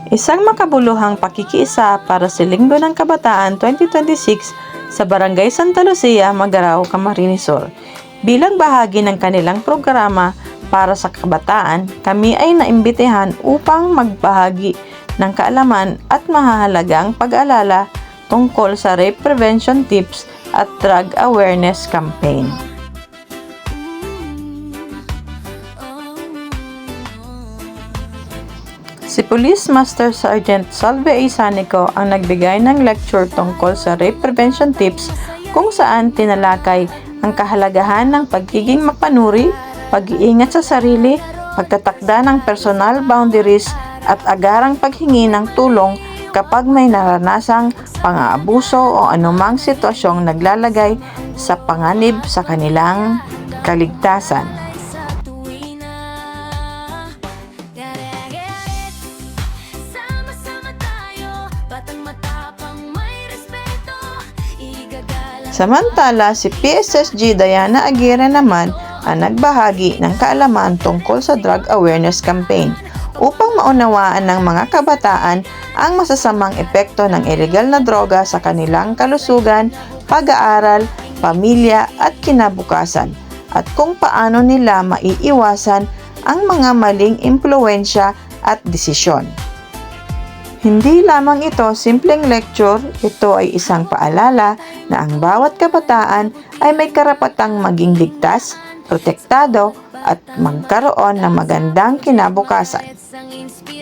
Isang makabuluhang pakikiisa para sa Linggo ng Kabataan 2026 sa Barangay Santa Lucia, Magarao, Camarines Sur. Bilang bahagi ng kanilang programa para sa kabataan, kami ay naimbitahan upang magbahagi ng kaalaman at mahahalagang pag-aalala tungkol sa rape prevention tips at drug awareness campaign. Si Police Master Sergeant Salve A. Sanico ang nagbigay ng lecture tungkol sa rape prevention tips kung saan tinalakay ang kahalagahan ng pagiging mapanuri, pag-iingat sa sarili, pagtatakda ng personal boundaries at agarang paghingi ng tulong kapag may naranasang pang-aabuso o anumang sitwasyong naglalagay sa panganib sa kanilang kaligtasan. Samantala, si PSSG Diana Aguirre naman ang nagbahagi ng kaalaman tungkol sa drug awareness campaign upang maunawaan ng mga kabataan ang masasamang epekto ng ilegal na droga sa kanilang kalusugan, pag-aaral, pamilya at kinabukasan, at kung paano nila maiiwasan ang mga maling impluwensya at desisyon. Hindi lamang ito simpleng lecture, ito ay isang paalala na ang bawat kabataan ay may karapatang maging ligtas, protektado at magkaroon ng magandang kinabukasan.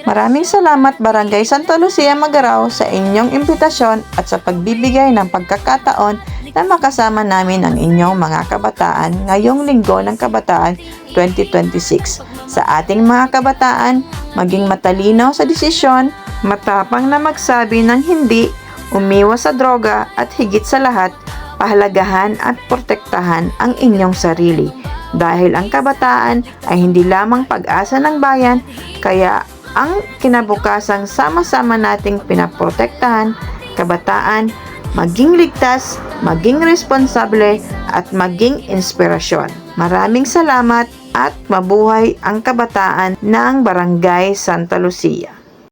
Maraming salamat Barangay Santa Lucia, Magarao sa inyong imbitasyon at sa pagbibigay ng pagkakataon na makasama namin ang inyong mga kabataan ngayong Linggo ng Kabataan 2026. Sa ating mga kabataan, maging matalino sa desisyon, matapang na magsabi ng hindi, umiwas sa droga at higit sa lahat, pahalagahan at protektahan ang inyong sarili. Dahil ang kabataan ay hindi lamang pag-asa ng bayan, kaya ang kinabukasang sama-sama nating pinaprotektahan, kabataan, maging ligtas, maging responsable at maging inspirasyon. Maraming salamat at mabuhay ang kabataan ng Barangay Santa Lucia.